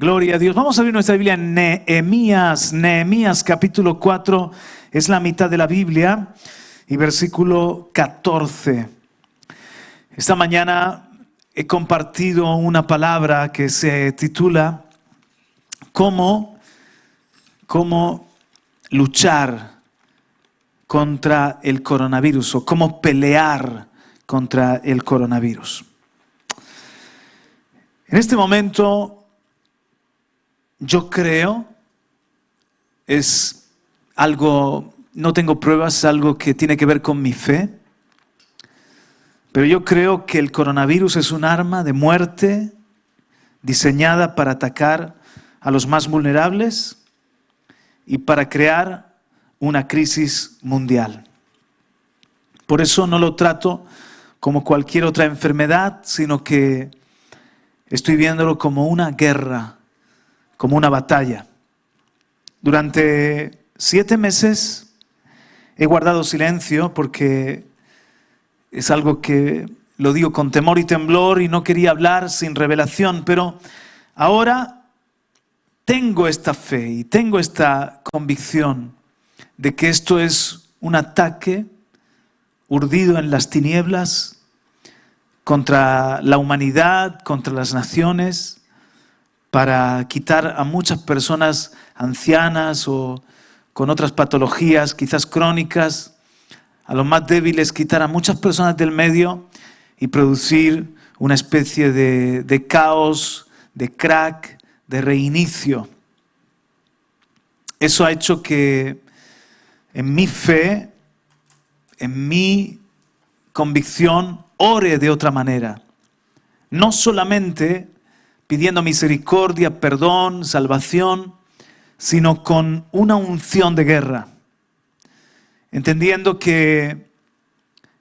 Gloria a Dios. Vamos a abrir nuestra Biblia en Nehemías. Nehemías capítulo 4 es la mitad de la Biblia y versículo 14. Esta mañana he compartido una palabra que se titula ¿Cómo luchar contra el coronavirus o cómo pelear contra el coronavirus? En este momento, yo creo, es algo, no tengo pruebas, es algo que tiene que ver con mi fe, pero yo creo que el coronavirus es un arma de muerte diseñada para atacar a los más vulnerables y para crear una crisis mundial. Por eso no lo trato como cualquier otra enfermedad, sino que estoy viéndolo como una guerra, como una batalla. Durante 7 meses he guardado silencio porque es algo que lo digo con temor y temblor y no quería hablar sin revelación, pero ahora tengo esta fe y tengo esta convicción de que esto es un ataque urdido en las tinieblas contra la humanidad, contra las naciones, para quitar a muchas personas ancianas o con otras patologías, quizás crónicas, a los más débiles, quitar a muchas personas del medio y producir una especie de caos, de crack, de reinicio. Eso ha hecho que en mi fe, en mi convicción, ore de otra manera. No solamente pidiendo misericordia, perdón, salvación, sino con una unción de guerra. Entendiendo que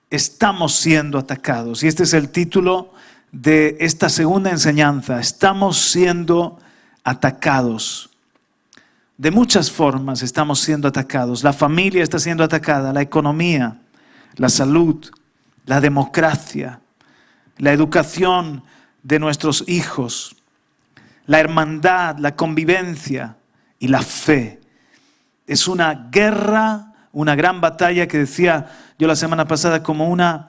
estamos siendo atacados. Y este es el título de esta segunda enseñanza. Estamos siendo atacados. De muchas formas estamos siendo atacados. La familia está siendo atacada, la economía, la salud, la democracia, la educación de nuestros hijos, la hermandad, la convivencia y la fe. Es una guerra, una gran batalla que decía yo la semana pasada como una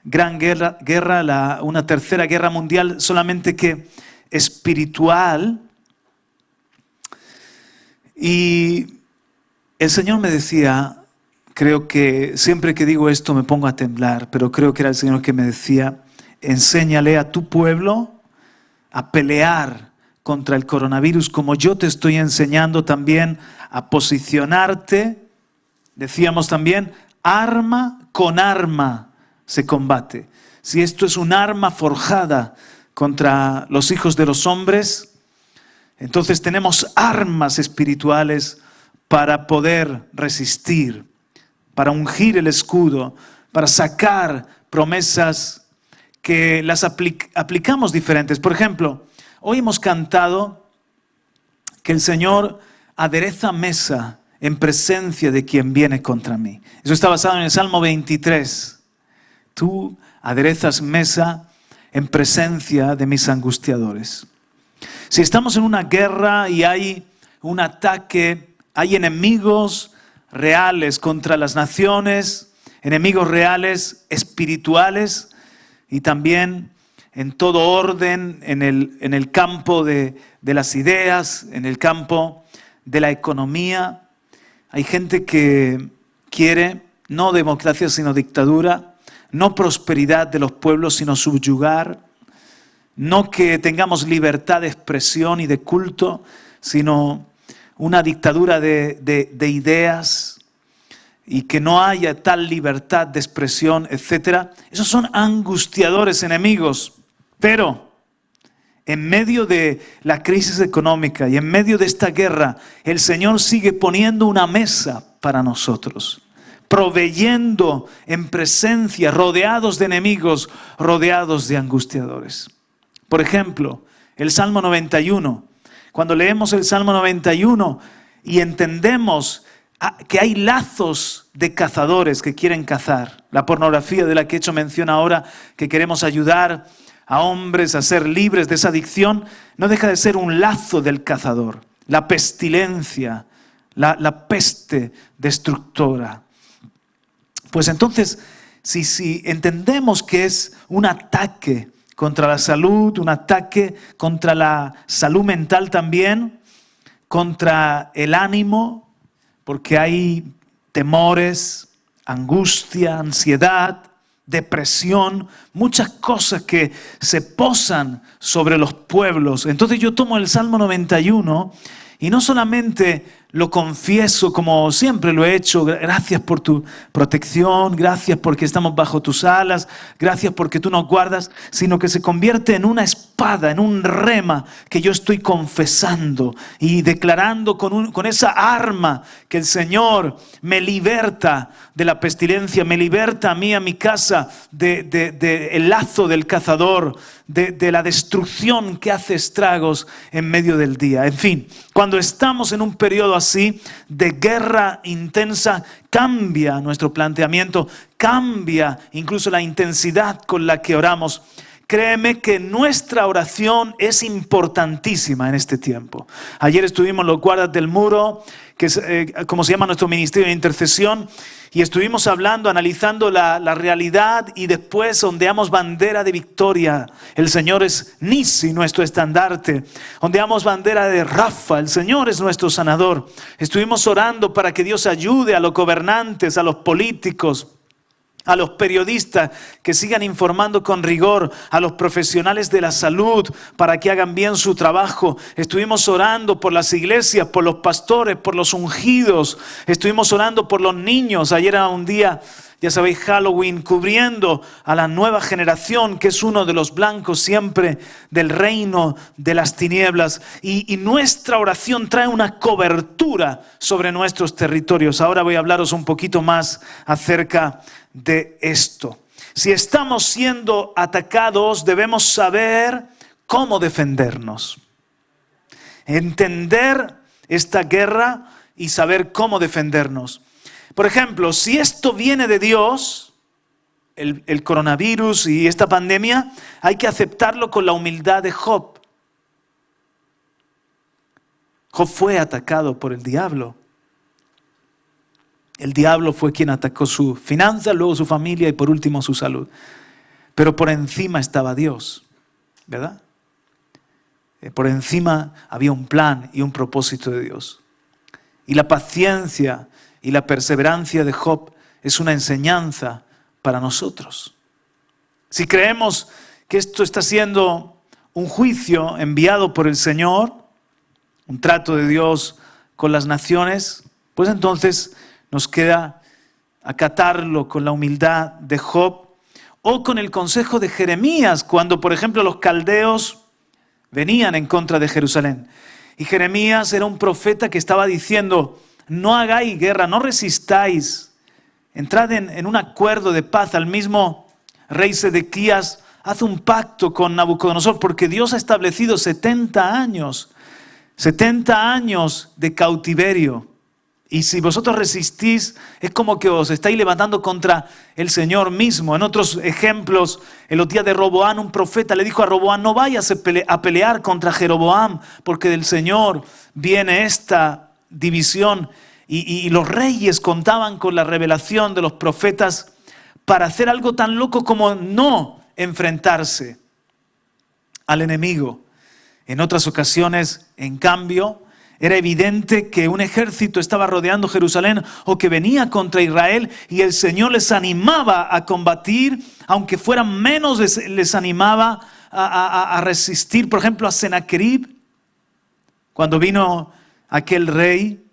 gran guerra, una tercera guerra mundial, solamente que espiritual. Y el Señor me decía, creo que siempre que digo esto me pongo a temblar, pero creo que era el Señor que me decía, enséñale a tu pueblo a pelear contra el coronavirus como yo te estoy enseñando también a posicionarte. Decíamos también, arma con arma se combate. Si esto es un arma forjada contra los hijos de los hombres, entonces tenemos armas espirituales para poder resistir, para ungir el escudo, para sacar promesas que las aplicamos diferentes. Por ejemplo, hoy hemos cantado que el Señor adereza mesa en presencia de quien viene contra mí. Eso está basado en el Salmo 23. Tú aderezas mesa en presencia de mis angustiadores. Si estamos en una guerra y hay un ataque, hay enemigos reales contra las naciones, enemigos reales espirituales y también en todo orden, en el campo de las ideas, en el campo de la economía. Hay gente que quiere no democracia sino dictadura, no prosperidad de los pueblos sino subyugar, no que tengamos libertad de expresión y de culto, sino una dictadura de ideas y que no haya tal libertad de expresión, etc. Esos son angustiadores enemigos. Pero en medio de la crisis económica y en medio de esta guerra, el Señor sigue poniendo una mesa para nosotros, proveyendo en presencia, rodeados de enemigos, rodeados de angustiadores. Por ejemplo, el Salmo 91. Cuando leemos el Salmo 91 y entendemos que hay lazos de cazadores que quieren cazar, la pornografía de la que he hecho mención ahora, que queremos ayudar a hombres a ser libres de esa adicción, no deja de ser un lazo del cazador, la pestilencia, la peste destructora. Pues entonces, si entendemos que es un ataque contra la salud, un ataque contra la salud mental también, contra el ánimo, porque hay temores, angustia, ansiedad, depresión, muchas cosas que se posan sobre los pueblos. Entonces yo tomo el Salmo 91 y no solamente lo confieso como siempre lo he hecho, gracias por tu protección, gracias porque estamos bajo tus alas, gracias porque tú nos guardas, sino que se convierte en una espada, en un rema que yo estoy confesando y declarando con esa arma que el Señor me liberta de la pestilencia, me liberta a mí, a mi casa, del lazo del cazador, de la destrucción que hace estragos en medio del día. En fin, cuando estamos en un periodo así de guerra intensa, cambia nuestro planteamiento, cambia incluso la intensidad con la que oramos. Créeme que nuestra oración es importantísima en este tiempo. Ayer estuvimos los guardas del muro, que es como se llama nuestro ministerio de intercesión, y estuvimos hablando, analizando la realidad y después ondeamos bandera de victoria. El Señor es Nisi, nuestro estandarte. Ondeamos bandera de Rafa, el Señor es nuestro sanador. Estuvimos orando para que Dios ayude a los gobernantes, a los políticos, a los periodistas que sigan informando con rigor, a los profesionales de la salud para que hagan bien su trabajo. Estuvimos orando por las iglesias, por los pastores, por los ungidos. Estuvimos orando por los niños. Ayer era un día, ya sabéis, Halloween, cubriendo a la nueva generación que es uno de los blancos siempre del reino de las tinieblas. Y nuestra oración trae una cobertura sobre nuestros territorios. Ahora voy a hablaros un poquito más acerca de esto. Si estamos siendo atacados, debemos saber cómo defendernos. Entender esta guerra y saber cómo defendernos. Por ejemplo, si esto viene de Dios, el coronavirus y esta pandemia, hay que aceptarlo con la humildad de Job. Job fue atacado por el diablo. El diablo fue quien atacó su finanzas, luego su familia y por último su salud. Pero por encima estaba Dios, ¿verdad? Por encima había un plan y un propósito de Dios. Y la paciencia y la perseverancia de Job es una enseñanza para nosotros. Si creemos que esto está siendo un juicio enviado por el Señor, un trato de Dios con las naciones, pues entonces nos queda acatarlo con la humildad de Job o con el consejo de Jeremías, cuando por ejemplo los caldeos venían en contra de Jerusalén. Y Jeremías era un profeta que estaba diciendo: no hagáis guerra, no resistáis, entrad en un acuerdo de paz. Al mismo rey Sedequías hace un pacto con Nabucodonosor porque Dios ha establecido 70 años de cautiverio. Y si vosotros resistís, es como que os estáis levantando contra el Señor mismo. En otros ejemplos, en los días de Roboam, un profeta le dijo a Roboam: no vayas a pelear contra Jeroboam, porque del Señor viene esta división. Y los reyes contaban con la revelación de los profetas para hacer algo tan loco como no enfrentarse al enemigo. En otras ocasiones, en cambio, era evidente que un ejército estaba rodeando Jerusalén o que venía contra Israel y el Señor les animaba a combatir, aunque fueran menos, les animaba a resistir. Por ejemplo, a Sennacherib, cuando vino aquel rey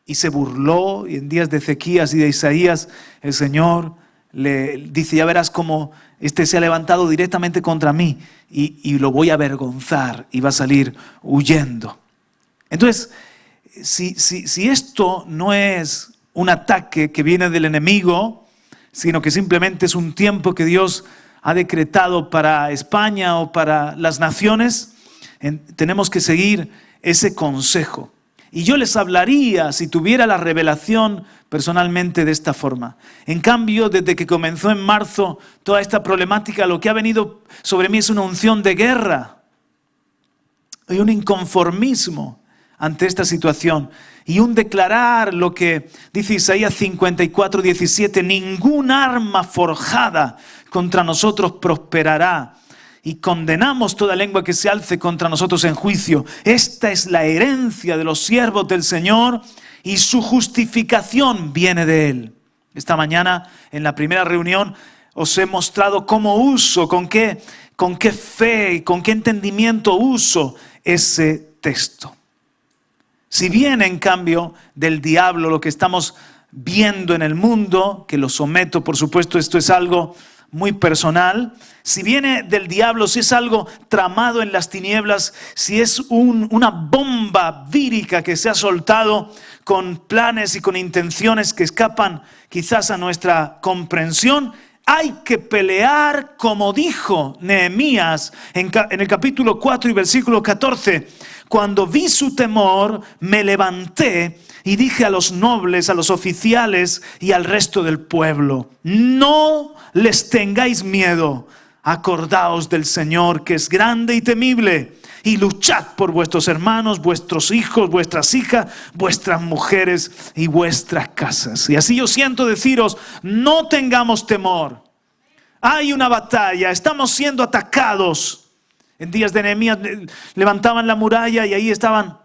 y se burló, y en días de Ezequías y de Isaías, el Señor le dice: ya verás cómo este se ha levantado directamente contra mí y lo voy a avergonzar y va a salir huyendo. Entonces, si esto no es un ataque que viene del enemigo, sino que simplemente es un tiempo que Dios ha decretado para España o para las naciones, tenemos que seguir ese consejo. y yo les hablaría si tuviera la revelación personalmente de esta forma. En cambio, desde que comenzó en marzo toda esta problemática, lo que ha venido sobre mí es una unción de guerra y un inconformismo ante esta situación y un declarar lo que dice Isaías 54:17: ningún arma forjada contra nosotros prosperará, y condenamos toda lengua que se alce contra nosotros en juicio. Esta es la herencia de los siervos del Señor, y su justificación viene de Él. Esta mañana, en la primera reunión, os he mostrado cómo uso, con qué fe y con qué entendimiento uso ese texto. Si viene, en cambio, del diablo lo que estamos viendo en el mundo, que lo someto, por supuesto, esto es algo muy personal. Si viene del diablo, si es algo tramado en las tinieblas, si es una bomba vírica que se ha soltado con planes y con intenciones que escapan quizás a nuestra comprensión, hay que pelear como dijo Nehemías en el capítulo 4 y versículo 14. Cuando vi su temor, me levanté y dije a los nobles, a los oficiales y al resto del pueblo: no les tengáis miedo, acordaos del Señor, que es grande y temible, y luchad por vuestros hermanos, vuestros hijos, vuestras hijas, vuestras mujeres y vuestras casas. Y así yo siento deciros: no tengamos temor. Hay una batalla, estamos siendo atacados. En días de Nehemías levantaban la muralla y ahí estaban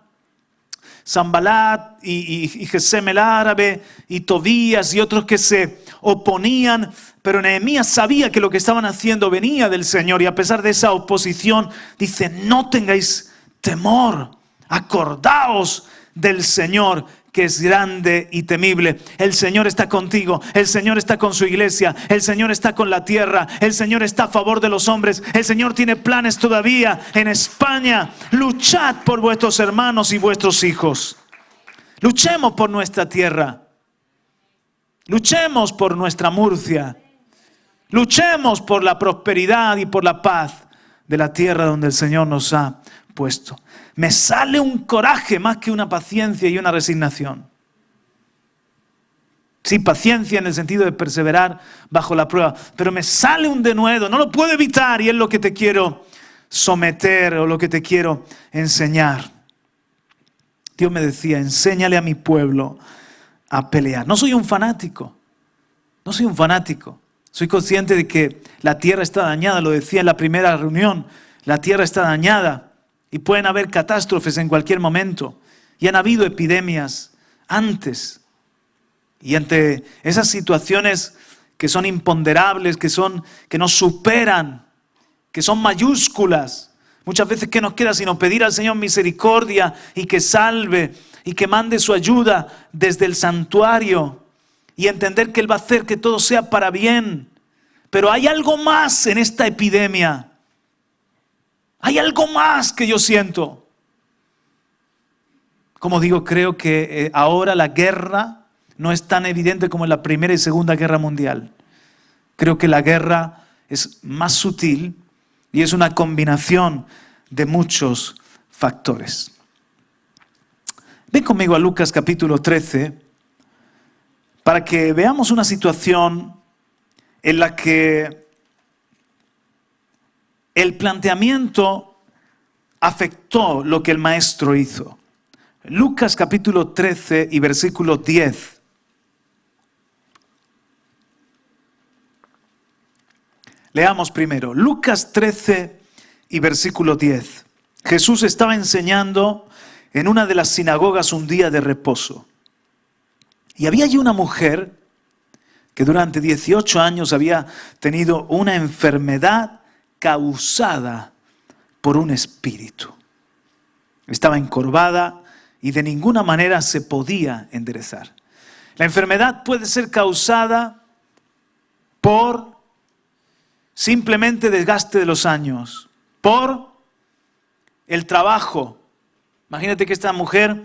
Sanbalat y Gesem el árabe y Tobías y otros que se oponían, pero Nehemías sabía que lo que estaban haciendo venía del Señor, y a pesar de esa oposición dice: no tengáis temor, acordaos del Señor, que es grande y temible. El Señor está contigo, el Señor está con su iglesia, el Señor está con la tierra, el Señor está a favor de los hombres, el Señor tiene planes todavía en España. Luchad por vuestros hermanos y vuestros hijos. Luchemos por nuestra tierra, luchemos por nuestra Murcia, luchemos por la prosperidad y por la paz de la tierra donde el Señor nos ha puesto. Me sale un coraje más que una paciencia y una resignación. Sí, paciencia en el sentido de perseverar bajo la prueba, pero me sale un denuedo, no lo puedo evitar, y es lo que te quiero someter o lo que te quiero enseñar. Dios me decía: enséñale a mi pueblo a pelear. No soy un fanático, soy consciente de que la tierra está dañada, lo decía en la primera reunión, la tierra está dañada. Y pueden haber catástrofes en cualquier momento. Y han habido epidemias antes. Y ante esas situaciones que son imponderables, que nos superan, que son mayúsculas, muchas veces ¿qué nos queda sino pedir al Señor misericordia y que salve y que mande su ayuda desde el santuario y entender que Él va a hacer que todo sea para bien? Pero hay algo más en esta epidemia. Hay algo más que yo siento. Como digo, creo que ahora la guerra no es tan evidente como en la Primera y Segunda Guerra Mundial. Creo que la guerra es más sutil y es una combinación de muchos factores. Ven conmigo a Lucas capítulo 13 para que veamos una situación en la que el planteamiento afectó lo que el maestro hizo. Lucas capítulo 13 y versículo 10. Leamos primero. Lucas 13 y versículo 10. Jesús estaba enseñando en una de las sinagogas un día de reposo. Y había allí una mujer que durante 18 años había tenido una enfermedad causada por un espíritu. Estaba encorvada y de ninguna manera se podía enderezar. La enfermedad puede ser causada por simplemente desgaste de los años, por el trabajo. Imagínate que esta mujer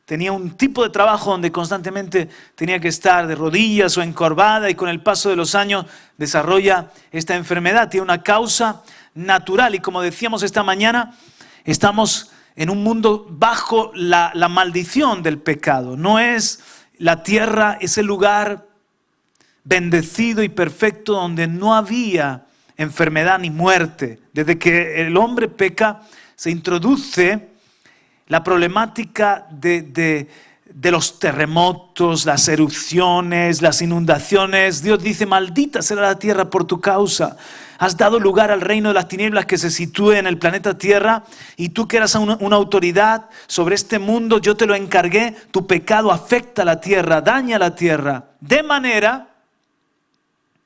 tenía un tipo de trabajo donde constantemente tenía que estar de rodillas o encorvada, y con el paso de los años desarrolla esta enfermedad. Tiene una causa natural y, como decíamos esta mañana, estamos en un mundo bajo la maldición del pecado. No es la tierra ese lugar bendecido y perfecto donde no había enfermedad ni muerte. Desde que el hombre peca, se introduce la problemática de los terremotos, las erupciones, las inundaciones. Dios dice: maldita será la tierra por tu causa. Has dado lugar al reino de las tinieblas que se sitúe en el planeta Tierra, y tú que eras una autoridad sobre este mundo, yo te lo encargué. Tu pecado afecta a la tierra, daña a la tierra, de manera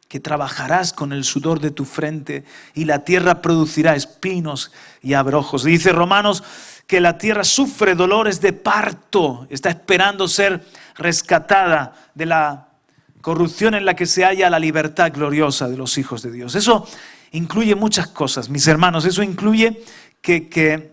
que trabajarás con el sudor de tu frente y la tierra producirá espinos y abrojos. Dice Romanos que la tierra sufre dolores de parto, está esperando ser rescatada de la corrupción en la que se halla la libertad gloriosa de los hijos de Dios. Eso incluye muchas cosas, mis hermanos. Eso incluye que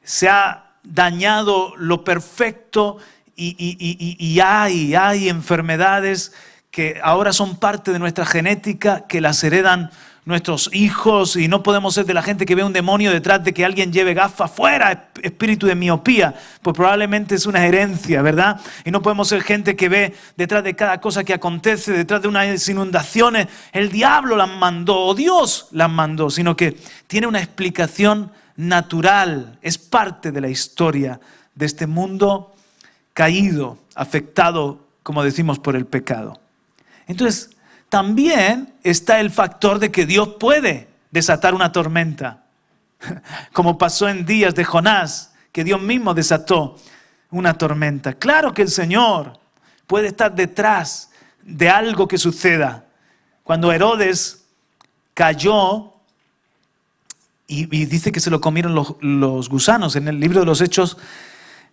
se ha dañado lo perfecto y hay enfermedades que ahora son parte de nuestra genética, que las heredan nuestros hijos, y no podemos ser de la gente que ve un demonio detrás de que alguien lleve gafas. ¡Fuera, espíritu de miopía! Pues probablemente es una herencia, ¿verdad? Y no podemos ser gente que ve detrás de cada cosa que acontece, detrás de unas inundaciones, el diablo las mandó o Dios las mandó, sino que tiene una explicación natural, es parte de la historia de este mundo caído, afectado, como decimos, por el pecado. Entonces, también está el factor de que Dios puede desatar una tormenta, como pasó en días de Jonás, que Dios mismo desató una tormenta. Claro que el Señor puede estar detrás de algo que suceda. Cuando Herodes cayó y dice que se lo comieron los gusanos, en el libro de los Hechos,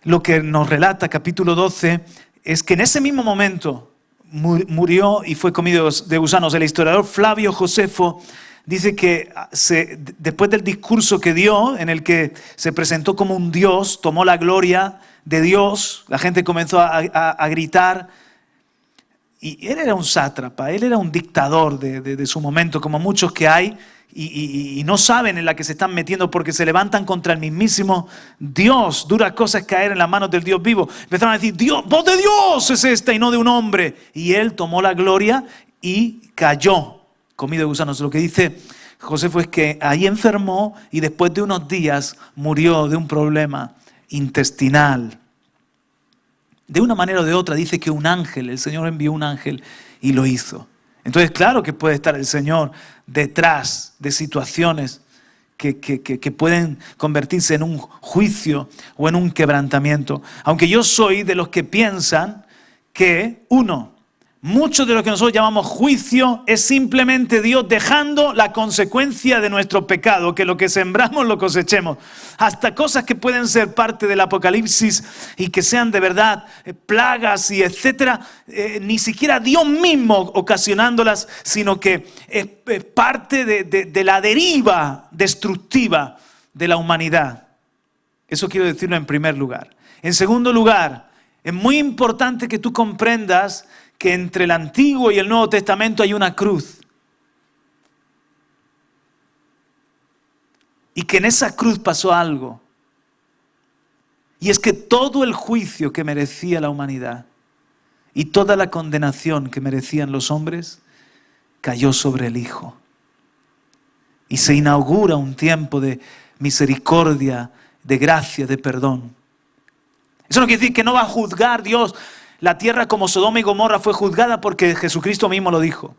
lo que nos relata capítulo 12, es que en ese mismo momento murió y fue comido de gusanos. El historiador Flavio Josefo dice que después del discurso que dio, en el que se presentó como un Dios, tomó la gloria de Dios, la gente comenzó a gritar, y él era un sátrapa, él era un dictador de su momento, como muchos que hay, y no saben en la que se están metiendo porque se levantan contra el mismísimo Dios. Dura cosa es caer en las manos del Dios vivo. Empezaron a decir: Dios, voz de Dios es esta y no de un hombre. Y él tomó la gloria y cayó, comido de gusanos. Lo que dice Josefo es que ahí enfermó y después de unos días murió de un problema intestinal. De una manera o de otra dice que un ángel, el Señor envió un ángel y lo hizo. Entonces, claro que puede estar el Señor detrás de situaciones que pueden convertirse en un juicio o en un quebrantamiento. Aunque yo soy de los que piensan que, mucho de lo que nosotros llamamos juicio es simplemente Dios dejando la consecuencia de nuestro pecado, que lo que sembramos lo cosechemos. Hasta cosas que pueden ser parte del Apocalipsis y que sean de verdad plagas y etcétera, ni siquiera Dios mismo ocasionándolas, sino que es parte de la deriva destructiva de la humanidad. Eso quiero decirlo en primer lugar. En segundo lugar, es muy importante que tú comprendas que entre el Antiguo y el Nuevo Testamento hay una cruz. Y que en esa cruz pasó algo. Y es que todo el juicio que merecía la humanidad y toda la condenación que merecían los hombres cayó sobre el Hijo. Y se inaugura un tiempo de misericordia, de gracia, de perdón. Eso no quiere decir que no va a juzgar Dios la tierra como Sodoma y Gomorra fue juzgada, porque Jesucristo mismo lo dijo.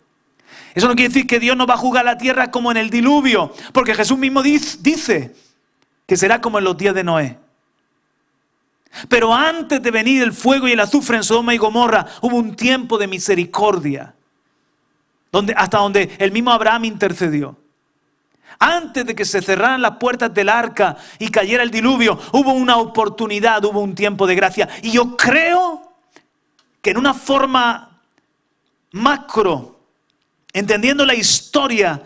Eso no quiere decir que Dios no va a juzgar la tierra como en el diluvio, porque Jesús mismo dice que será como en los días de Noé. Pero antes de venir el fuego y el azufre en Sodoma y Gomorra, hubo un tiempo de misericordia, hasta donde el mismo Abraham intercedió. Antes de que se cerraran las puertas del arca y cayera el diluvio, hubo una oportunidad, hubo un tiempo de gracia. Y yo creo que en una forma macro, entendiendo la historia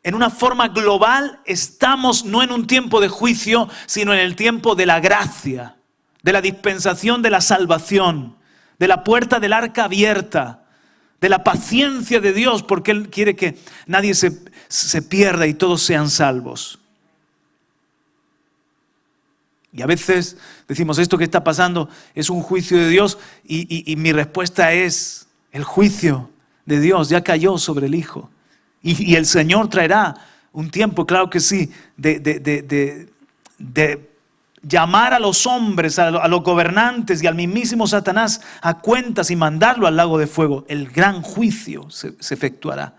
en una forma global, estamos no en un tiempo de juicio, sino en el tiempo de la gracia, de la dispensación de la salvación, de la puerta del arca abierta, de la paciencia de Dios, porque Él quiere que nadie se pierda y todos sean salvos. Y a veces decimos, esto que está pasando es un juicio de Dios, y mi respuesta es, el juicio de Dios ya cayó sobre el Hijo. Y el Señor traerá un tiempo, claro que sí, de llamar a los hombres, a los gobernantes y al mismísimo Satanás a cuentas y mandarlo al lago de fuego. El gran juicio se efectuará.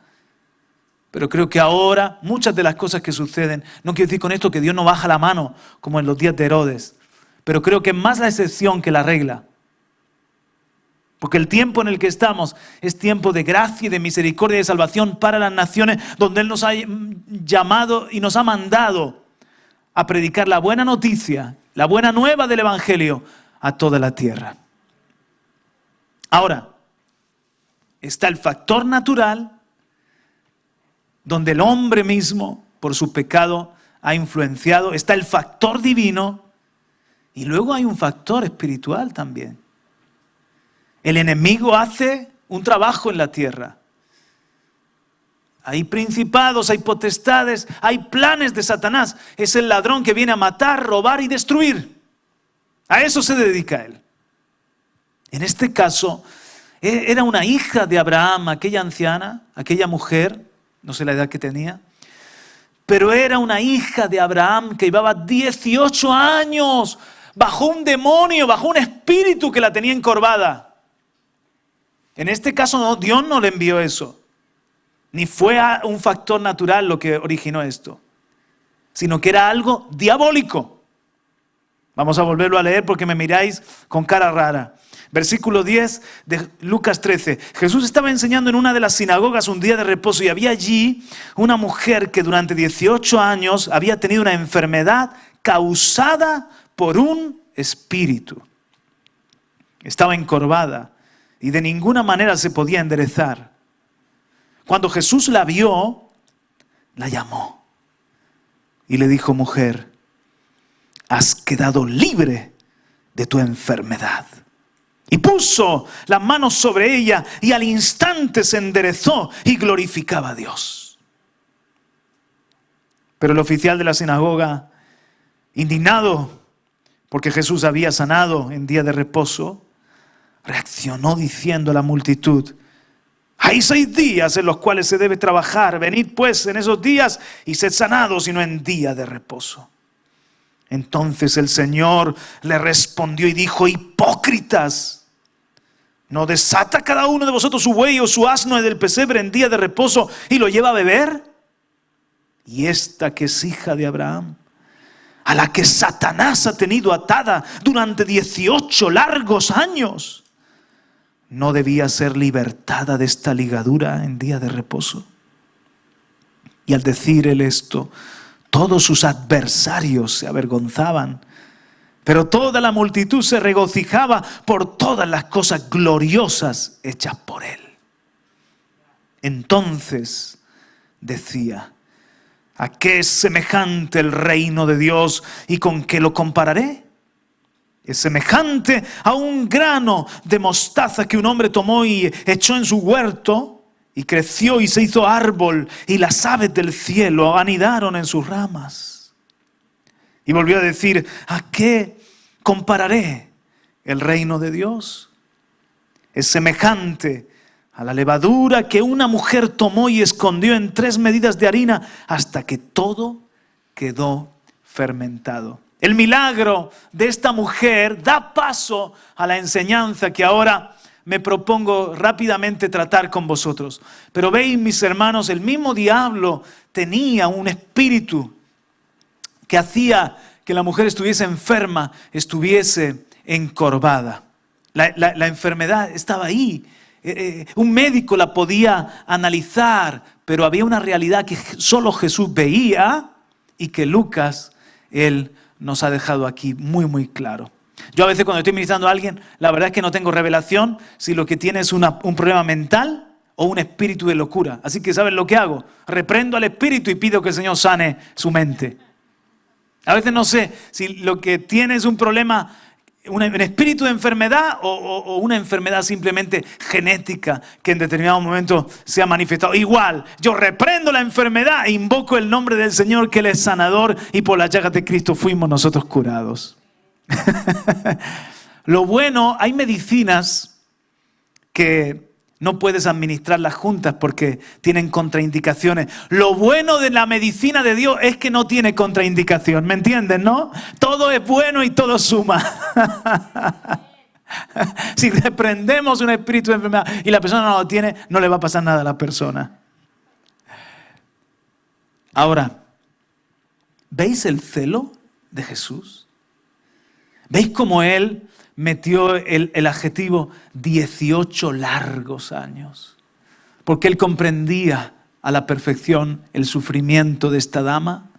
Pero creo que ahora muchas de las cosas que suceden, no quiero decir con esto que Dios no baja la mano como en los días de Herodes, pero creo que es más la excepción que la regla. Porque el tiempo en el que estamos es tiempo de gracia y de misericordia y de salvación para las naciones, donde Él nos ha llamado y nos ha mandado a predicar la buena noticia, la buena nueva del Evangelio a toda la tierra. Ahora, está el factor natural, donde el hombre mismo, por su pecado, ha influenciado. Está el factor divino, y luego hay un factor espiritual también. El enemigo hace un trabajo en la tierra. Hay principados, hay potestades, hay planes de Satanás. Es el ladrón que viene a matar, robar y destruir. A eso se dedica él. En este caso, era una hija de Abraham, aquella anciana, aquella mujer, no sé la edad que tenía, pero era una hija de Abraham que llevaba 18 años bajo un demonio, bajo un espíritu que la tenía encorvada. En este caso Dios no le envió eso, ni fue un factor natural lo que originó esto, sino que era algo diabólico. Vamos a volverlo a leer porque me miráis con cara rara. Versículo 10 de Lucas 13. Jesús estaba enseñando en una de las sinagogas un día de reposo, y había allí una mujer que durante 18 años había tenido una enfermedad causada por un espíritu. Estaba encorvada y de ninguna manera se podía enderezar. Cuando Jesús la vio, la llamó y le dijo: mujer, has quedado libre de tu enfermedad. Y puso las manos sobre ella, y al instante se enderezó y glorificaba a Dios. Pero el oficial de la sinagoga, indignado porque Jesús había sanado en día de reposo, reaccionó diciendo a la multitud: hay 6 días en los cuales se debe trabajar. Venid pues en esos días y sed sanados, y no en día de reposo. Entonces el Señor le respondió y dijo: hipócritas, ¿no desata cada uno de vosotros su buey o su asno del pesebre en día de reposo y lo lleva a beber? Y esta que es hija de Abraham, a la que Satanás ha tenido atada durante 18 largos años, ¿no debía ser libertada de esta ligadura en día de reposo? Y al decir él esto, todos sus adversarios se avergonzaban, pero toda la multitud se regocijaba por todas las cosas gloriosas hechas por él. Entonces decía: ¿a qué es semejante el reino de Dios y con qué lo compararé? Es semejante a un grano de mostaza que un hombre tomó y echó en su huerto, y creció y se hizo árbol, y las aves del cielo anidaron en sus ramas. Y volvió a decir: ¿a qué compararé el reino de Dios? Es semejante a la levadura que una mujer tomó y escondió en 3 medidas de harina hasta que todo quedó fermentado. El milagro de esta mujer da paso a la enseñanza que ahora me propongo rápidamente tratar con vosotros. Pero veis, mis hermanos, el mismo diablo tenía un espíritu que hacía que la mujer estuviese enferma, estuviese encorvada. La enfermedad estaba ahí. Un médico la podía analizar, pero había una realidad que solo Jesús veía y que Lucas, él nos ha dejado aquí muy, muy claro. Yo a veces cuando estoy ministrando a alguien, la verdad es que no tengo revelación si lo que tiene es un problema mental o un espíritu de locura. Así que ¿saben lo que hago? Reprendo al espíritu y pido que el Señor sane su mente. A veces no sé si lo que tiene es un problema, un espíritu de enfermedad o una enfermedad simplemente genética que en determinado momento se ha manifestado. Igual, yo reprendo la enfermedad e invoco el nombre del Señor, que Él es sanador, y por las llagas de Cristo fuimos nosotros curados. Lo bueno, hay medicinas que no puedes administrarlas juntas porque tienen contraindicaciones. Lo bueno de la medicina de Dios es que no tiene contraindicación, ¿me entienden, no? Todo es bueno y todo suma. Si reprendemos un espíritu de enfermedad y la persona no lo tiene, no le va a pasar nada a la persona. Ahora, ¿veis el celo de Jesús? ¿Veis cómo Él metió el adjetivo 18 largos años? Porque Él comprendía a la perfección el sufrimiento de esta dama.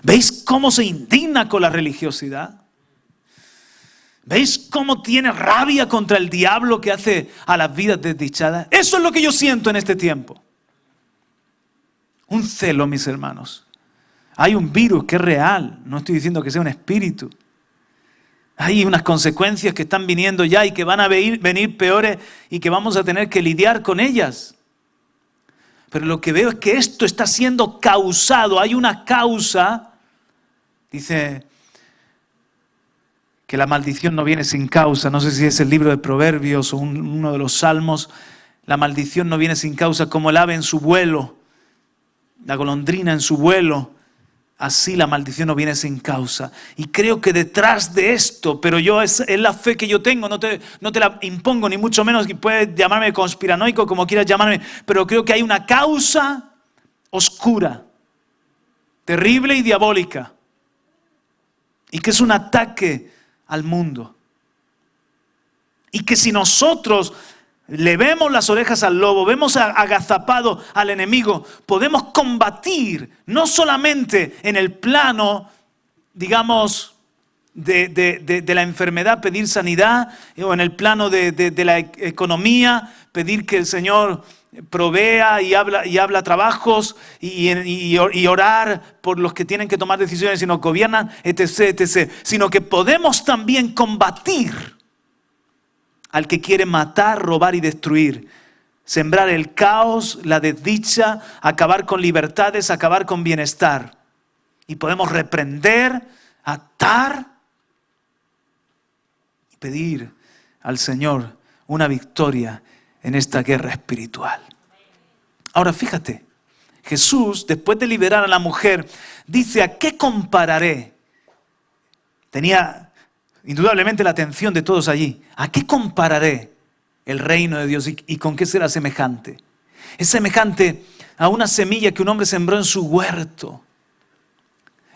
¿Veis cómo se indigna con la religiosidad? ¿Veis cómo tiene rabia contra el diablo que hace a las vidas desdichadas? Eso es lo que yo siento en este tiempo. Un celo, mis hermanos. Hay un virus que es real, no estoy diciendo que sea un espíritu. Hay unas consecuencias que están viniendo ya y que van a venir peores y que vamos a tener que lidiar con ellas. Pero lo que veo es que esto está siendo causado, hay una causa. Dice que la maldición no viene sin causa. No sé si es el libro de Proverbios o uno de los Salmos. La maldición no viene sin causa, como el ave en su vuelo, la golondrina en su vuelo. Así la maldición no viene sin causa. Y creo que detrás de esto, pero es la fe que yo tengo, no te la impongo, ni mucho menos, que puedes llamarme conspiranoico, como quieras llamarme, pero creo que hay una causa oscura, terrible y diabólica, y que es un ataque al mundo. Y que si nosotros le vemos las orejas al lobo, vemos agazapado al enemigo, podemos combatir no solamente en el plano, digamos, de la enfermedad, pedir sanidad, o en el plano de la economía, pedir que el Señor provea y habla trabajos y orar por los que tienen que tomar decisiones y nos gobiernan, etc., sino que podemos también combatir al que quiere matar, robar y destruir, sembrar el caos, la desdicha, acabar con libertades, acabar con bienestar. Y podemos reprender, atar y pedir al Señor una victoria en esta guerra espiritual. Ahora fíjate, Jesús, después de liberar a la mujer, dice: ¿a qué compararé? Tenía indudablemente la atención de todos allí. ¿A qué compararé el reino de Dios y con qué será semejante? Es semejante a una semilla que un hombre sembró en su huerto.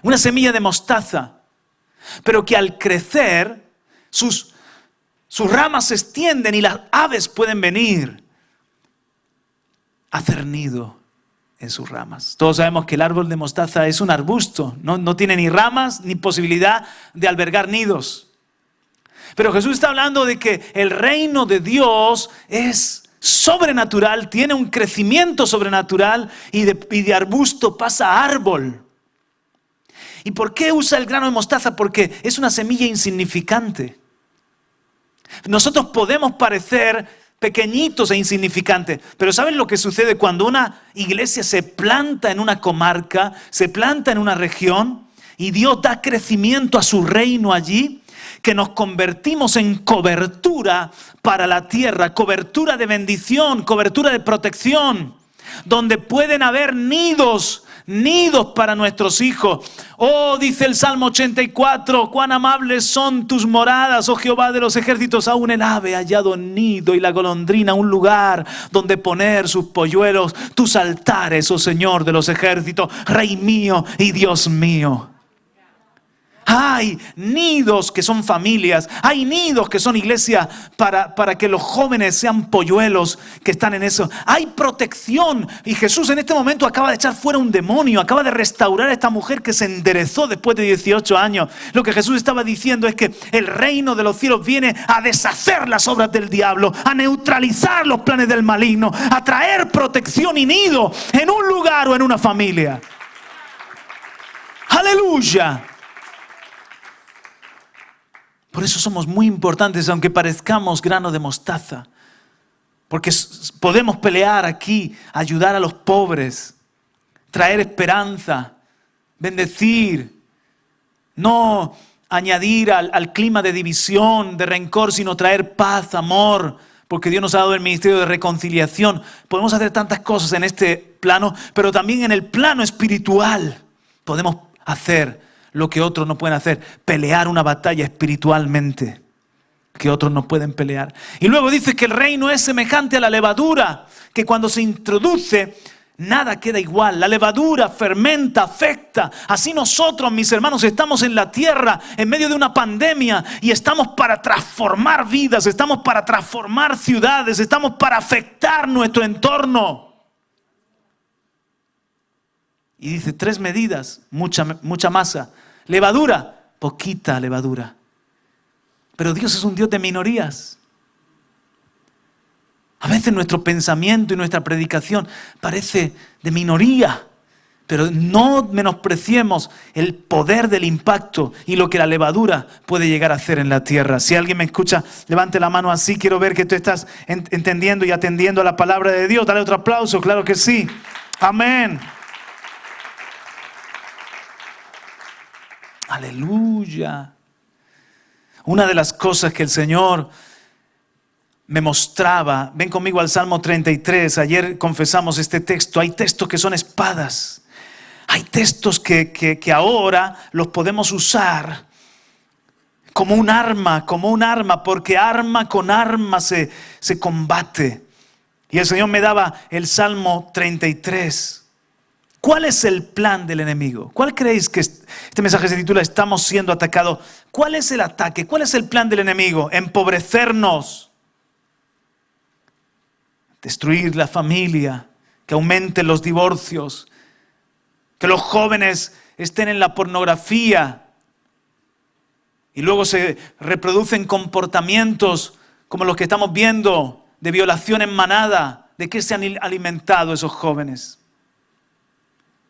Una semilla de mostaza, pero que al crecer sus ramas se extienden y las aves pueden venir a hacer nido en sus ramas. Todos sabemos que el árbol de mostaza es un arbusto, no tiene ni ramas ni posibilidad de albergar nidos. Pero Jesús está hablando de que el reino de Dios es sobrenatural, tiene un crecimiento sobrenatural y de arbusto pasa a árbol. ¿Y por qué usa el grano de mostaza? Porque es una semilla insignificante. Nosotros podemos parecer pequeñitos e insignificantes, pero ¿saben lo que sucede cuando una iglesia se planta en una comarca, se planta en una región y Dios da crecimiento a su reino allí? Que nos convertimos en cobertura para la tierra, cobertura de bendición, cobertura de protección, donde pueden haber nidos para nuestros hijos. Oh, dice el Salmo 84, cuán amables son tus moradas, oh Jehová de los ejércitos. Aún el ave ha hallado nido y la golondrina un lugar donde poner sus polluelos, tus altares, oh Señor de los ejércitos, Rey mío y Dios mío. Hay nidos que son familias, hay nidos que son iglesias para que los jóvenes sean polluelos que están en eso. Hay protección y Jesús en este momento acaba de echar fuera un demonio, acaba de restaurar a esta mujer que se enderezó después de 18 años. Lo que Jesús estaba diciendo es que el reino de los cielos viene a deshacer las obras del diablo, a neutralizar los planes del maligno, a traer protección y nido en un lugar o en una familia. ¡Aleluya! Por eso somos muy importantes, aunque parezcamos grano de mostaza. Porque podemos pelear aquí, ayudar a los pobres, traer esperanza, bendecir, no añadir al clima de división, de rencor, sino traer paz, amor, porque Dios nos ha dado el ministerio de reconciliación. Podemos hacer tantas cosas en este plano, pero también en el plano espiritual podemos hacer lo que otros no pueden hacer, pelear una batalla espiritualmente que otros no pueden pelear. Y luego dice que el reino es semejante a la levadura, que cuando se introduce, nada queda igual. La levadura fermenta, afecta. Así nosotros, mis hermanos, estamos en la tierra en medio de una pandemia y estamos para transformar vidas, estamos para transformar ciudades, estamos para afectar nuestro entorno. Y dice 3 medidas, mucha masa. Levadura, poquita levadura. Pero Dios es un Dios de minorías. A veces nuestro pensamiento y nuestra predicación parece de minoría, pero no menospreciemos el poder del impacto y lo que la levadura puede llegar a hacer en la tierra. Si alguien me escucha, levante la mano así. Quiero ver que tú estás entendiendo y atendiendo a la palabra de Dios. Dale otro aplauso, claro que sí. Amén. Aleluya. Una de las cosas que el Señor me mostraba, ven conmigo al Salmo 33, ayer confesamos este texto, hay textos que son espadas, hay textos que ahora los podemos usar como un arma, porque arma con arma se combate. Y el Señor me daba el Salmo 33. ¿Cuál es el plan del enemigo? ¿Cuál creéis que este mensaje se titula "Estamos siendo atacados"? ¿Cuál es el ataque? ¿Cuál es el plan del enemigo? Empobrecernos, destruir la familia, que aumenten los divorcios, que los jóvenes estén en la pornografía y luego se reproducen comportamientos como los que estamos viendo de violación en manada. ¿De qué se han alimentado esos jóvenes?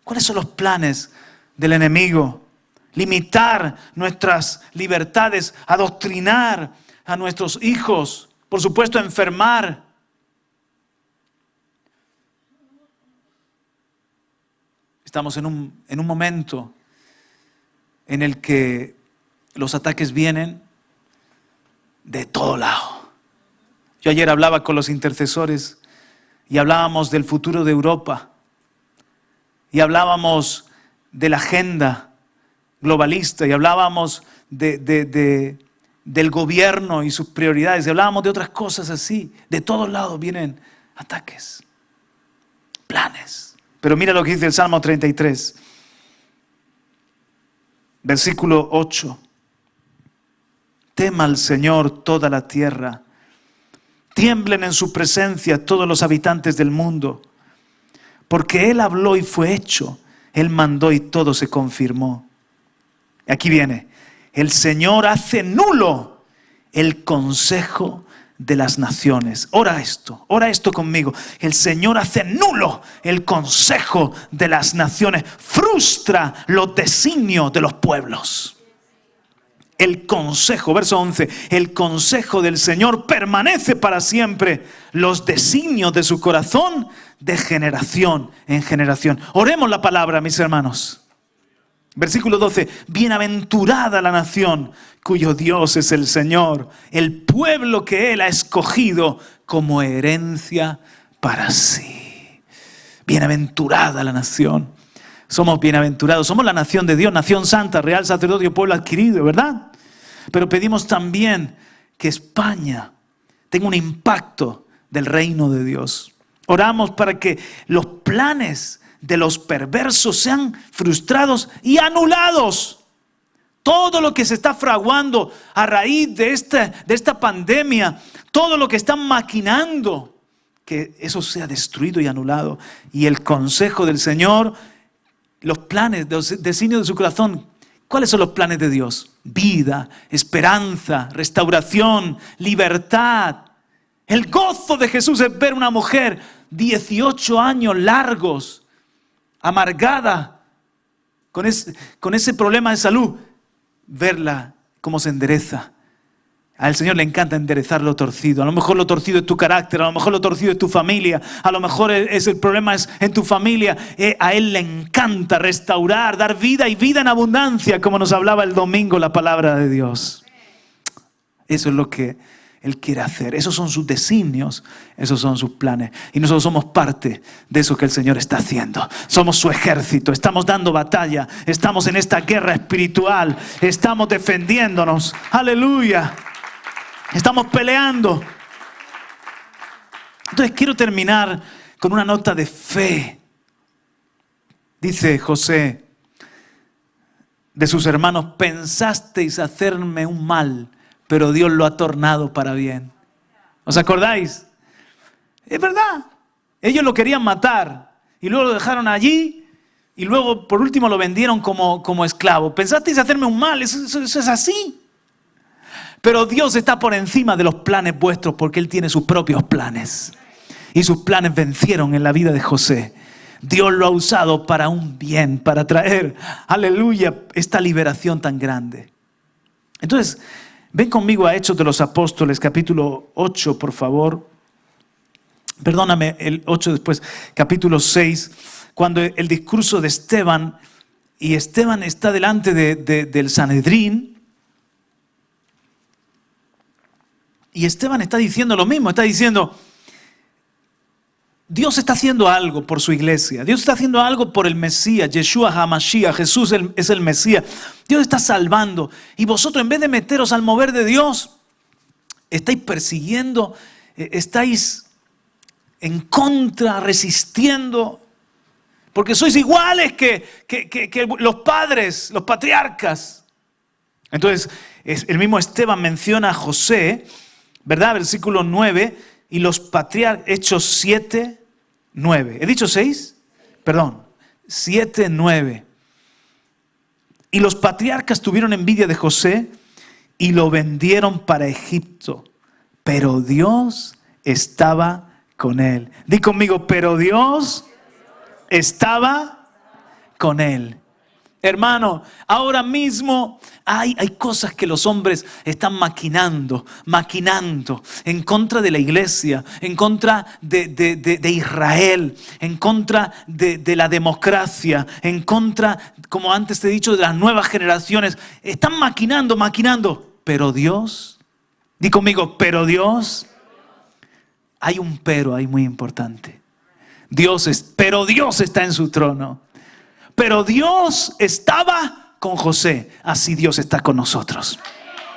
¿Cuáles son los planes del enemigo? Limitar nuestras libertades, adoctrinar a nuestros hijos, por supuesto enfermar. Estamos en un momento en el que los ataques vienen de todo lado. Yo ayer hablaba con los intercesores y hablábamos del futuro de Europa. Y hablábamos de la agenda globalista y hablábamos del gobierno y sus prioridades. Y hablábamos de otras cosas así. De todos lados vienen ataques, planes. Pero mira lo que dice el Salmo 33, versículo 8. Tema al Señor toda la tierra. Tiemblen en su presencia todos los habitantes del mundo. Porque Él habló y fue hecho. Él mandó y todo se confirmó. Aquí viene. El Señor hace nulo el consejo de las naciones. Ora esto conmigo. El Señor hace nulo el consejo de las naciones. Frustra los designios de los pueblos. El consejo, verso 11, el consejo del Señor permanece para siempre, los designios de su corazón de generación en generación. Oremos la palabra, mis hermanos. Versículo 12, bienaventurada la nación cuyo Dios es el Señor, el pueblo que Él ha escogido como herencia para sí. Bienaventurada la nación. Somos bienaventurados, somos la nación de Dios, nación santa, real sacerdocio, pueblo adquirido, ¿verdad? Pero pedimos también que España tenga un impacto del reino de Dios. Oramos para que los planes de los perversos sean frustrados y anulados. Todo lo que se está fraguando a raíz de esta pandemia, todo lo que están maquinando, que eso sea destruido y anulado. Y el consejo del Señor, los planes, los designios de su corazón. ¿Cuáles son los planes de Dios? Vida, esperanza, restauración, libertad. El gozo de Jesús es ver una mujer 18 años largos, amargada, con ese problema de salud, verla cómo se endereza. Al Señor le encanta enderezar lo torcido. A lo mejor lo torcido es tu carácter, a lo mejor lo torcido es tu familia, a lo mejor el problema es en tu familia. A Él le encanta restaurar, dar vida y vida en abundancia, como nos hablaba el domingo la palabra de Dios. Eso es lo que Él quiere hacer. Esos son sus designios, esos son sus planes. Y nosotros somos parte de eso que el Señor está haciendo. Somos su ejército, estamos dando batalla, estamos en esta guerra espiritual, estamos defendiéndonos. ¡Aleluya! Estamos peleando. Entonces quiero terminar con una nota de fe. Dice José de sus hermanos: pensasteis hacerme un mal, pero Dios lo ha tornado para bien. ¿Os acordáis? Es verdad. Ellos lo querían matar y luego lo dejaron allí y luego por último lo vendieron como esclavo. Pensasteis hacerme un mal, eso es así. Pero Dios está por encima de los planes vuestros porque Él tiene sus propios planes. Y sus planes vencieron en la vida de José. Dios lo ha usado para un bien, para traer, aleluya, esta liberación tan grande. Entonces, ven conmigo a Hechos de los Apóstoles, capítulo 8, por favor. Perdóname, el 8 después, capítulo 6, cuando el discurso de Esteban, y Esteban está delante del Sanedrín. Y Esteban está diciendo lo mismo, está diciendo, Dios está haciendo algo por su iglesia, Dios está haciendo algo por el Mesías, Yeshua HaMashiach, Jesús es el Mesías, Dios está salvando, y vosotros en vez de meteros al mover de Dios, estáis persiguiendo, estáis en contra, resistiendo, porque sois iguales que los padres, los patriarcas. Entonces, el mismo Esteban menciona a José, ¿verdad? Versículo 9, y los patriarcas, Hechos 7, 9. ¿He dicho 6? Perdón, 7, 9. Y los patriarcas tuvieron envidia de José y lo vendieron para Egipto. Pero Dios estaba con él. Di conmigo, pero Dios estaba con él. Hermano, ahora mismo hay cosas que los hombres están maquinando en contra de la iglesia, en contra de Israel, en contra de la democracia, en contra, como antes te he dicho, de las nuevas generaciones. Están maquinando, pero Dios, di conmigo, pero Dios, hay un pero ahí muy importante. Pero Dios está en su trono. Pero Dios estaba con José, así Dios está con nosotros.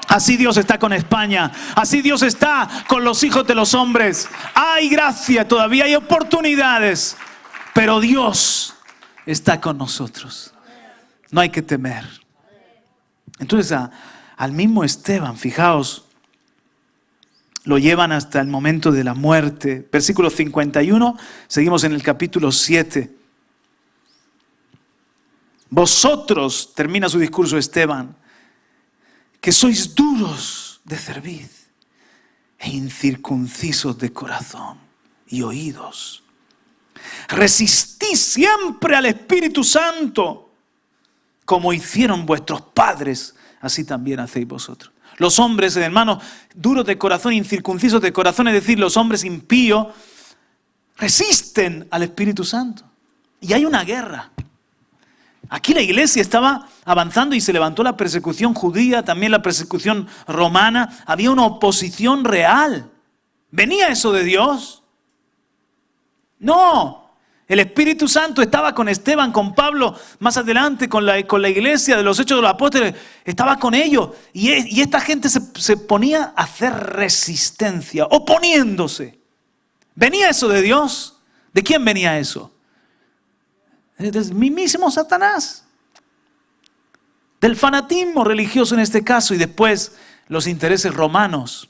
Así Dios está con España, así Dios está con los hijos de los hombres. Hay gracia, todavía hay oportunidades, pero Dios está con nosotros. No hay que temer. Entonces al mismo Esteban, fijaos, lo llevan hasta el momento de la muerte. Versículo 51, seguimos en el capítulo 7. Vosotros, termina su discurso Esteban, que sois duros de cerviz e incircuncisos de corazón y oídos. Resistís siempre al Espíritu Santo, como hicieron vuestros padres, así también hacéis vosotros. Los hombres, hermanos, duros de corazón, incircuncisos de corazón, es decir, los hombres impíos, resisten al Espíritu Santo. Y hay una guerra. Aquí la iglesia estaba avanzando y se levantó la persecución judía, también la persecución romana. Había una oposición real. ¿Venía eso de Dios? No. El Espíritu Santo estaba con Esteban, con Pablo, más adelante con la iglesia de los Hechos de los Apóstoles. Estaba con ellos. Y esta gente se ponía a hacer resistencia, oponiéndose. ¿Venía eso de Dios? ¿De quién venía eso? Del mismísimo Satanás, del fanatismo religioso en este caso, y después los intereses romanos.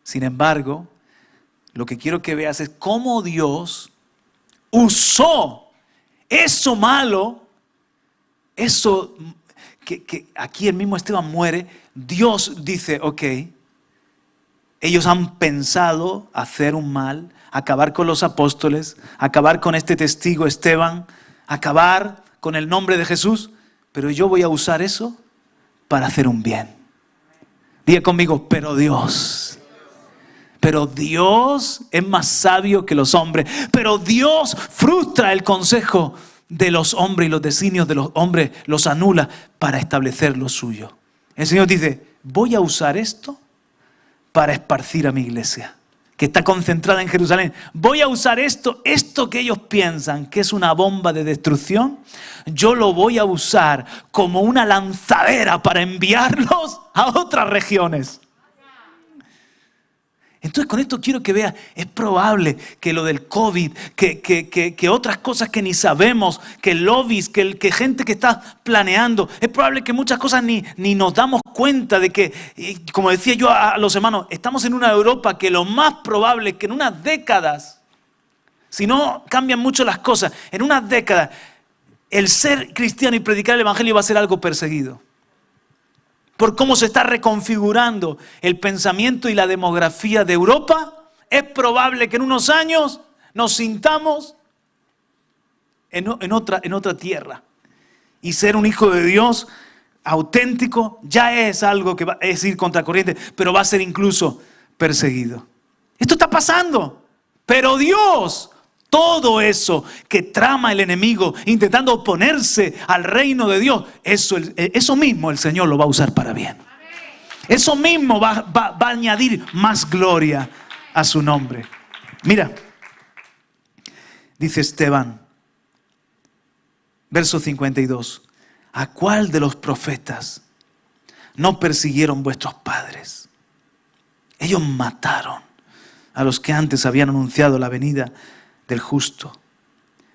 Sin embargo, lo que quiero que veas es cómo Dios usó eso malo, eso que aquí el mismo Esteban muere. Dios dice, ok, ellos han pensado hacer un mal, acabar con los apóstoles, acabar con este testigo Esteban, acabar con el nombre de Jesús, pero yo voy a usar eso para hacer un bien. Diga conmigo, pero Dios. Pero Dios es más sabio que los hombres. Pero Dios frustra el consejo de los hombres y los designios de los hombres los anula para establecer lo suyo. El Señor dice, voy a usar esto para esparcir a mi iglesia, que está concentrada en Jerusalén. Voy a usar esto que ellos piensan que es una bomba de destrucción, yo lo voy a usar como una lanzadera para enviarlos a otras regiones. Entonces con esto quiero que veas, es probable que lo del COVID, que otras cosas que ni sabemos, que lobbies, que gente que está planeando, es probable que muchas cosas ni nos damos cuenta de que, como decía yo a los hermanos, estamos en una Europa que lo más probable es que en unas décadas, si no cambian mucho las cosas, en unas décadas el ser cristiano y predicar el evangelio va a ser algo perseguido. Por cómo se está reconfigurando el pensamiento y la demografía de Europa, es probable que en unos años nos sintamos en otra tierra. Y ser un hijo de Dios auténtico ya es algo que es ir contracorriente, pero va a ser incluso perseguido. Esto está pasando, pero Dios, todo eso que trama el enemigo intentando oponerse al reino de Dios, eso mismo el Señor lo va a usar para bien. Eso mismo va a añadir más gloria a su nombre. Mira, dice Esteban, verso 52. ¿A cuál de los profetas no persiguieron vuestros padres? Ellos mataron a los que antes habían anunciado la venida del justo,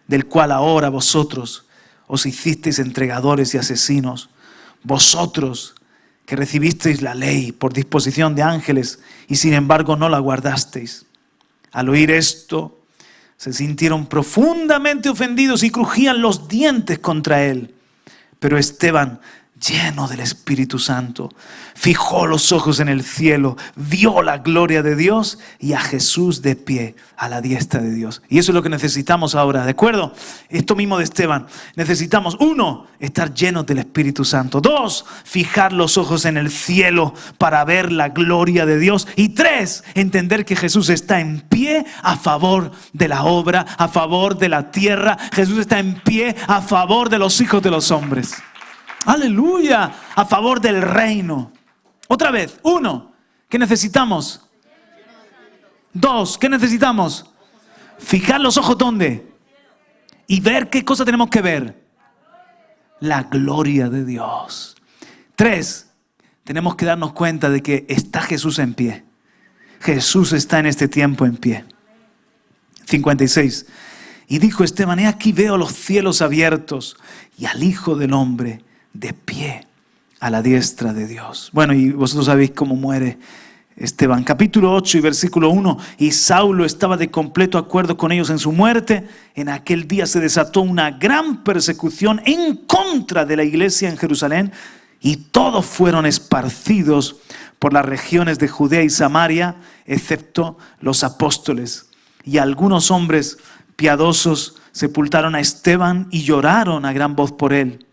del cual ahora vosotros os hicisteis entregadores y asesinos, vosotros que recibisteis la ley por disposición de ángeles y sin embargo no la guardasteis. Al oír esto, se sintieron profundamente ofendidos y crujían los dientes contra él. Pero Esteban, lleno del Espíritu Santo, fijó los ojos en el cielo, vio la gloria de Dios y a Jesús de pie a la diestra de Dios. Y eso es lo que necesitamos ahora, ¿de acuerdo? Esto mismo de Esteban. Necesitamos, 1, estar llenos del Espíritu Santo. 2, fijar los ojos en el cielo para ver la gloria de Dios. Y 3, entender que Jesús está en pie a favor de la obra, a favor de la tierra. Jesús está en pie a favor de los hijos de los hombres. Aleluya, a favor del reino. Otra vez, 1, ¿qué necesitamos? 2, ¿qué necesitamos? Fijar los ojos ¿dónde? Y ver qué cosa tenemos que ver. La gloria de Dios. 3, tenemos que darnos cuenta de que está Jesús en pie. Jesús está en este tiempo en pie. 56. Y dijo Esteban, he aquí veo los cielos abiertos y al Hijo del Hombre de pie a la diestra de Dios. Bueno, y vosotros sabéis cómo muere Esteban. Capítulo 8 y versículo 1. Y Saulo estaba de completo acuerdo con ellos en su muerte. En aquel día se desató una gran persecución en contra de la iglesia en Jerusalén y todos fueron esparcidos por las regiones de Judea y Samaria, excepto los apóstoles. Y algunos hombres piadosos sepultaron a Esteban y lloraron a gran voz por él.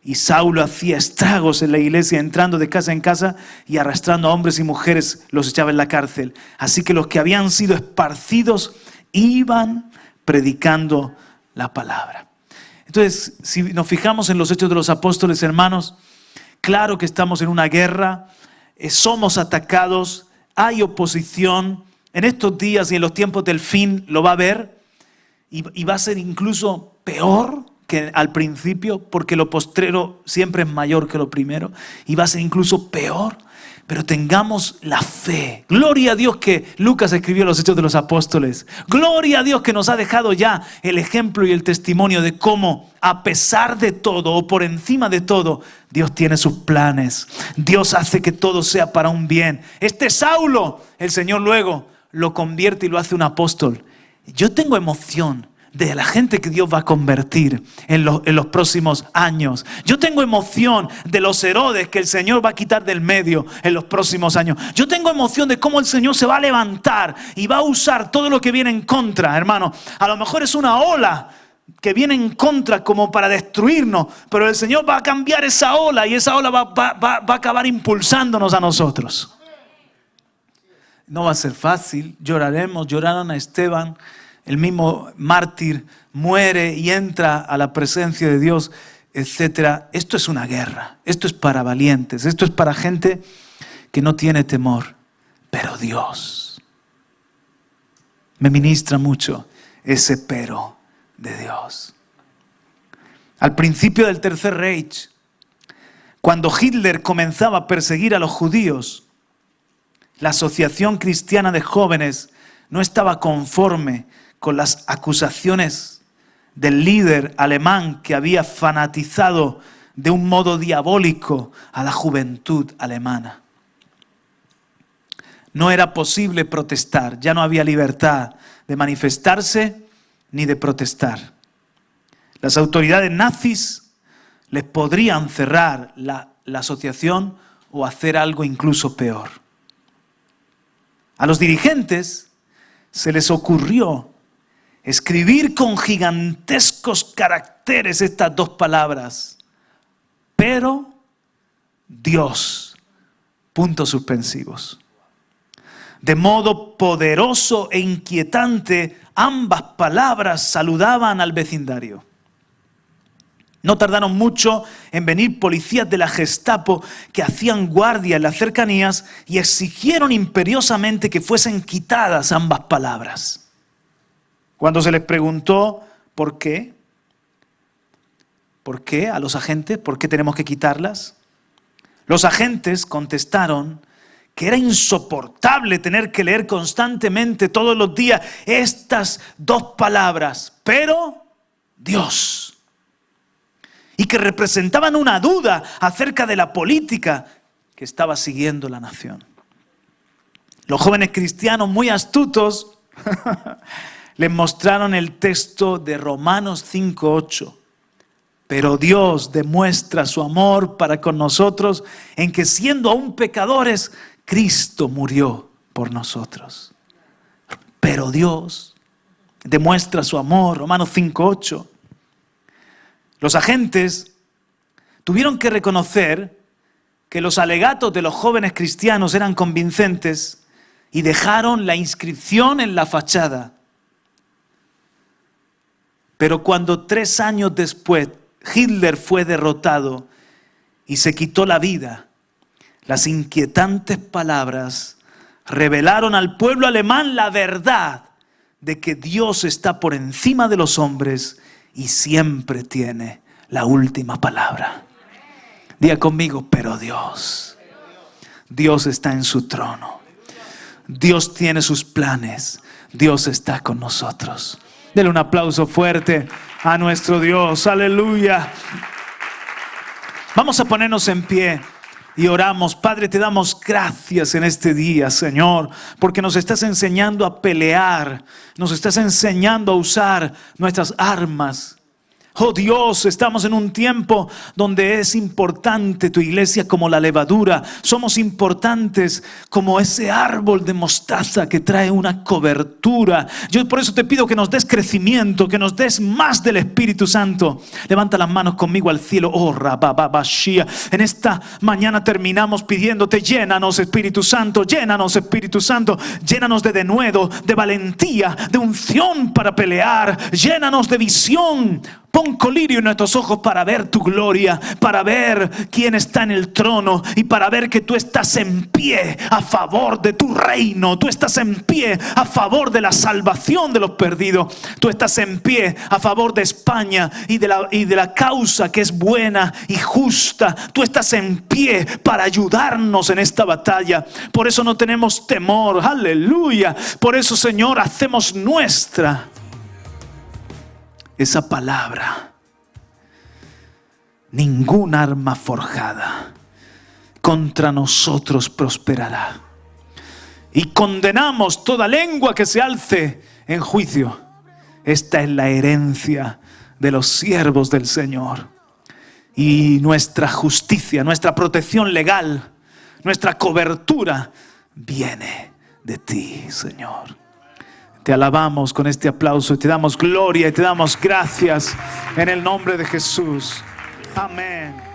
Y Saulo hacía estragos en la iglesia, entrando de casa en casa y arrastrando a hombres y mujeres, los echaba en la cárcel. Así que los que habían sido esparcidos iban predicando la palabra. Entonces, si nos fijamos en los hechos de los apóstoles, hermanos, claro que estamos en una guerra, somos atacados, hay oposición. En estos días y en los tiempos del fin lo va a haber y va a ser incluso peor que al principio, porque lo postrero siempre es mayor que lo primero y va a ser incluso peor, pero tengamos la fe. Gloria a Dios que Lucas escribió los Hechos de los Apóstoles. Gloria a Dios que nos ha dejado ya el ejemplo y el testimonio de cómo, a pesar de todo o por encima de todo, Dios tiene sus planes. Dios hace que todo sea para un bien. Este Saulo, el Señor luego lo convierte y lo hace un apóstol. Yo tengo emoción de la gente que Dios va a convertir en los próximos años. Yo tengo emoción de los Herodes que el Señor va a quitar del medio en los próximos años. Yo tengo emoción de cómo el Señor se va a levantar y va a usar todo lo que viene en contra, hermano. A lo mejor es una ola que viene en contra como para destruirnos, pero el Señor va a cambiar esa ola y esa ola va a acabar impulsándonos a nosotros. No va a ser fácil, lloraremos, lloraron a Esteban, el mismo mártir muere y entra a la presencia de Dios, etc. Esto es una guerra, esto es para valientes, esto es para gente que no tiene temor, pero Dios. Me ministra mucho ese pero de Dios. Al principio del Tercer Reich, cuando Hitler comenzaba a perseguir a los judíos, la Asociación Cristiana de Jóvenes no estaba conforme con las acusaciones del líder alemán que había fanatizado de un modo diabólico a la juventud alemana. No era posible protestar, ya no había libertad de manifestarse ni de protestar. Las autoridades nazis les podrían cerrar la asociación o hacer algo incluso peor. A los dirigentes se les ocurrió escribir con gigantescos caracteres estas dos palabras: pero Dios, puntos suspensivos. De modo poderoso e inquietante, ambas palabras saludaban al vecindario. No tardaron mucho en venir policías de la Gestapo que hacían guardia en las cercanías y exigieron imperiosamente que fuesen quitadas ambas palabras. Cuando se les preguntó por qué a los agentes, por qué tenemos que quitarlas, los agentes contestaron que era insoportable tener que leer constantemente todos los días estas dos palabras, pero Dios. Y que representaban una duda acerca de la política que estaba siguiendo la nación. Los jóvenes cristianos muy astutos les mostraron el texto de Romanos 5:8. Pero Dios demuestra su amor para con nosotros en que siendo aún pecadores, Cristo murió por nosotros. Pero Dios demuestra su amor, Romanos 5:8. Los agentes tuvieron que reconocer que los alegatos de los jóvenes cristianos eran convincentes y dejaron la inscripción en la fachada. Pero cuando 3 años después Hitler fue derrotado y se quitó la vida, las inquietantes palabras revelaron al pueblo alemán la verdad de que Dios está por encima de los hombres y siempre tiene la última palabra. Diga conmigo, pero Dios. Dios está en su trono. Dios tiene sus planes. Dios está con nosotros. Denle un aplauso fuerte a nuestro Dios. Aleluya. Vamos a ponernos en pie y oramos. Padre, te damos gracias en este día, Señor, porque nos estás enseñando a pelear. Nos estás enseñando a usar nuestras armas. Oh Dios, estamos en un tiempo donde es importante tu iglesia como la levadura. Somos importantes como ese árbol de mostaza que trae una cobertura. Yo por eso te pido que nos des crecimiento, que nos des más del Espíritu Santo. Levanta las manos conmigo al cielo. Oh, Rababashia. En esta mañana terminamos pidiéndote, llénanos Espíritu Santo, llénanos Espíritu Santo, llénanos de denuedo, de valentía, de unción para pelear, llénanos de visión. Pon colirio en nuestros ojos para ver tu gloria, para ver quién está en el trono y para ver que tú estás en pie a favor de tu reino. Tú estás en pie a favor de la salvación de los perdidos. Tú estás en pie a favor de España y de la causa que es buena y justa. Tú estás en pie para ayudarnos en esta batalla. Por eso no tenemos temor. Aleluya. Por eso, Señor, hacemos nuestra esa palabra: ningún arma forjada contra nosotros prosperará. Y condenamos toda lengua que se alce en juicio. Esta es la herencia de los siervos del Señor. Y nuestra justicia, nuestra protección legal, nuestra cobertura viene de ti, Señor. Te alabamos con este aplauso y te damos gloria y te damos gracias en el nombre de Jesús. Amén.